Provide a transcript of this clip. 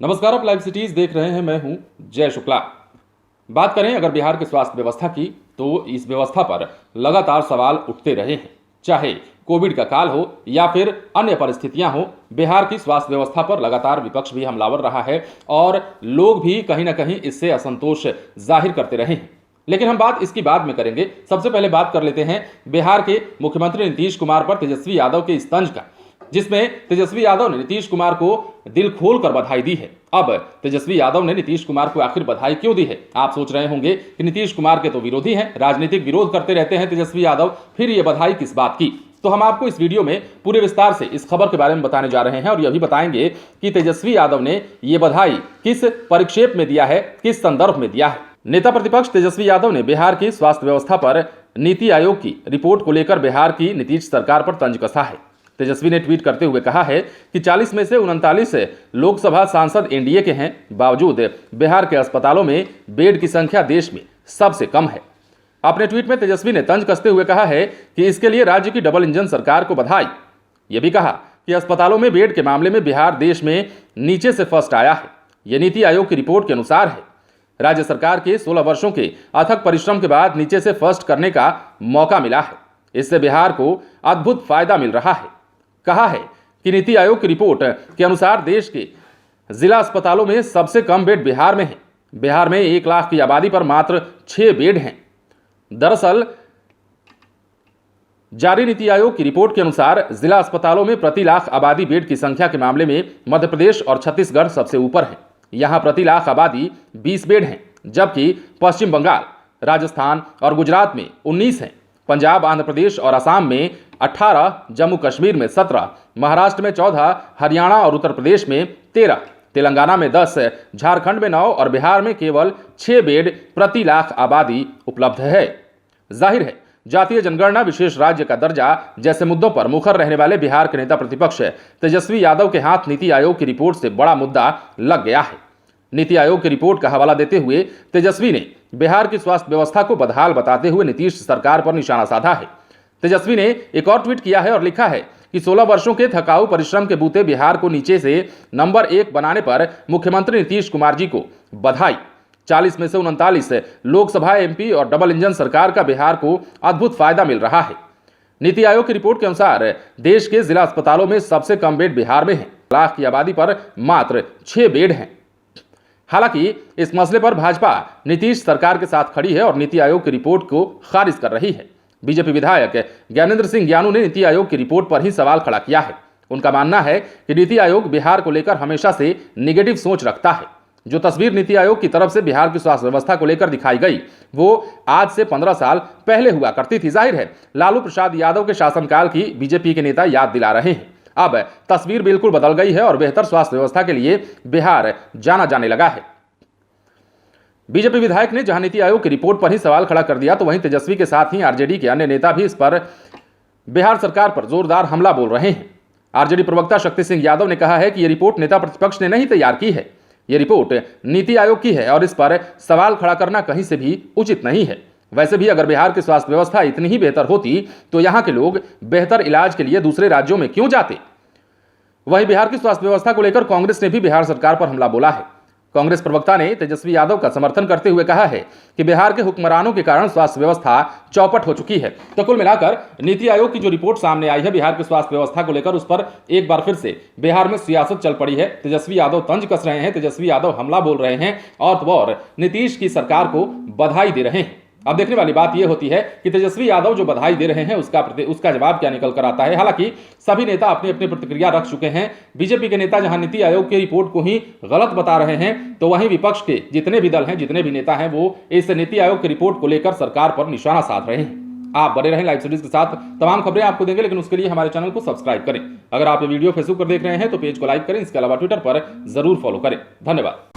नमस्कार, आप live cities देख रहे हैं। मैं हूं जय शुक्ला। बात करें अगर बिहार की स्वास्थ्य व्यवस्था की, तो इस व्यवस्था पर लगातार सवाल उठते रहे हैं। चाहे कोविड का काल हो या फिर अन्य परिस्थितियां हो, बिहार की स्वास्थ्य व्यवस्था पर लगातार विपक्ष भी हमलावर रहा है और लोग भी कहीं ना कहीं इससे असंतोष जाहिर करते रहे हैं। लेकिन हम बात इसकी बाद में करेंगे। सबसे पहले बात कर लेते हैं बिहार के मुख्यमंत्री नीतीश कुमार पर तेजस्वी यादव के इस तंज का, जिसमें तेजस्वी यादव ने नीतीश कुमार को दिल खोल कर बधाई दी है। अब तेजस्वी यादव ने नीतीश कुमार को आखिर बधाई क्यों दी है? आप सोच रहे होंगे कि नीतीश कुमार के तो विरोधी हैं, राजनीतिक विरोध करते रहते हैं तेजस्वी यादव, फिर ये बधाई किस बात की? तो हम आपको इस वीडियो में पूरे विस्तार से इस खबर के बारे में बताने जा रहे हैं और यह भी बताएंगे कि तेजस्वी यादव ने ये बधाई किस परिप्रेक्ष्य में दिया है, किस संदर्भ में दिया है। नेता प्रतिपक्ष तेजस्वी यादव ने बिहार की स्वास्थ्य व्यवस्था पर नीति आयोग की रिपोर्ट को लेकर बिहार की नीतीश सरकार पर तंज कसा है। तेजस्वी ने ट्वीट करते हुए कहा है कि 40 में से 39 लोकसभा सांसद एनडीए के हैं, बावजूद बिहार के अस्पतालों में बेड की संख्या देश में सबसे कम है। अपने ट्वीट में तेजस्वी ने तंज कसते हुए कहा है कि इसके लिए राज्य की डबल इंजन सरकार को बधाई। यह भी कहा कि अस्पतालों में बेड के मामले में बिहार देश में नीचे से फर्स्ट आया है। यह नीति आयोग की रिपोर्ट के अनुसार है। राज्य सरकार के 16 वर्षों के अथक परिश्रम के बाद नीचे से फर्स्ट करने का मौका मिला है। इससे बिहार को अद्भुत फायदा मिल रहा है। कहा है कि नीति आयोग की रिपोर्ट के अनुसार देश के जिला अस्पतालों में सबसे कम बेड बिहार में है। बिहार में 1 लाख की आबादी पर मात्र 6 बेड हैं। दरअसल जारी नीति आयोग की रिपोर्ट के अनुसार जिला अस्पतालों में प्रति लाख आबादी बेड की संख्या के मामले में मध्य प्रदेश और छत्तीसगढ़ सबसे ऊपर है। यहां प्रति लाख आबादी 20 बेड हैं, जबकि पश्चिम बंगाल, राजस्थान और गुजरात में 19 हैं। पंजाब, आंध्र प्रदेश और असम में 18, जम्मू कश्मीर में 17, महाराष्ट्र में 14, हरियाणा और उत्तर प्रदेश में 13, तेलंगाना में 10, झारखंड में 9 और बिहार में केवल 6 बेड प्रति लाख आबादी उपलब्ध है। जाहिर है, जातीय जनगणना, विशेष राज्य का दर्जा जैसे मुद्दों पर मुखर रहने वाले बिहार के नेता प्रतिपक्ष तेजस्वी यादव के हाथ नीति आयोग की रिपोर्ट से बड़ा मुद्दा लग गया है। नीति आयोग की रिपोर्ट का हवाला देते हुए तेजस्वी ने बिहार की स्वास्थ्य व्यवस्था को बदहाल बताते हुए नीतीश सरकार पर निशाना साधा है। तेजस्वी ने एक और ट्वीट किया है और लिखा है कि 16 वर्षों के थकाऊ परिश्रम के बूते बिहार को नीचे से नंबर 1 बनाने पर मुख्यमंत्री नीतीश कुमार जी को बधाई। 40 में से 39 लोकसभा एमपी और डबल इंजन सरकार का बिहार को अद्भुत फायदा मिल रहा है। नीति आयोग की रिपोर्ट के अनुसार देश के जिला अस्पतालों में सबसे कम बेड बिहार में है। लाख की आबादी पर मात्र 6 बेड हैं। हालांकि इस मसले पर भाजपा नीतीश सरकार के साथ खड़ी है और नीति आयोग की रिपोर्ट को खारिज कर रही है। बीजेपी विधायक ज्ञानेंद्र सिंह ज्ञानू ने नीति आयोग की रिपोर्ट पर ही सवाल खड़ा किया है। उनका मानना है कि नीति आयोग बिहार को लेकर हमेशा से निगेटिव सोच रखता है। जो तस्वीर नीति आयोग की तरफ से बिहार की स्वास्थ्य व्यवस्था को लेकर दिखाई गई, वो आज से 15 साल पहले हुआ करती थी। जाहिर है, लालू प्रसाद यादव के शासनकाल की बीजेपी के नेता याद दिला रहे हैं। अब तस्वीर बिल्कुल बदल गई है और बेहतर स्वास्थ्य व्यवस्था के लिए बिहार जाना जाने लगा है। बीजेपी विधायक ने जहां नीति आयोग की रिपोर्ट पर ही सवाल खड़ा कर दिया, तो वहीं तेजस्वी के साथ ही आरजेडी के अन्य नेता भी इस पर बिहार सरकार पर जोरदार हमला बोल रहे हैं। आरजेडी प्रवक्ता शक्ति सिंह यादव ने कहा है कि यह रिपोर्ट नेता प्रतिपक्ष ने नहीं तैयार की है, यह रिपोर्ट नीति आयोग की है और इस पर सवाल खड़ा करना कहीं से भी उचित नहीं है। वैसे भी अगर बिहार की स्वास्थ्य व्यवस्था इतनी ही बेहतर होती तो यहां के लोग बेहतर इलाज के लिए दूसरे राज्यों में क्यों जाते? वहीं बिहार की स्वास्थ्य व्यवस्था को लेकर कांग्रेस ने भी बिहार सरकार पर हमला बोला है। कांग्रेस प्रवक्ता ने तेजस्वी यादव का समर्थन करते हुए कहा है कि बिहार के हुक्मरानों के कारण स्वास्थ्य व्यवस्था चौपट हो चुकी है। तो कुल मिलाकर नीति आयोग की जो रिपोर्ट सामने आई है बिहार की स्वास्थ्य व्यवस्था को लेकर, उस पर एक बार फिर से बिहार में सियासत चल पड़ी है। तेजस्वी यादव तंज कस रहे हैं, तेजस्वी यादव हमला बोल रहे हैं और नीतीश की सरकार को बधाई दे रहे हैं। अब देखने वाली बात यह होती है कि तेजस्वी यादव जो बधाई दे रहे हैं उसका जवाब क्या निकल कर आता है। हालांकि सभी नेता अपनी अपनी प्रतिक्रिया रख चुके हैं। बीजेपी के नेता जहां नीति आयोग की रिपोर्ट को ही गलत बता रहे हैं, तो वहीं विपक्ष के जितने भी दल हैं, जितने भी नेता हैं, वो इस नीति आयोग की रिपोर्ट को लेकर सरकार पर निशाना साध रहे हैं। आप बने रहें लाइव सीरीज के साथ, तमाम खबरें आपको देंगे, लेकिन उसके लिए हमारे चैनल को सब्सक्राइब करें। अगर आप ये वीडियो फेसबुक पर देख रहे हैं तो पेज को लाइक करें, इसके अलावा ट्विटर पर जरूर फॉलो करें। धन्यवाद।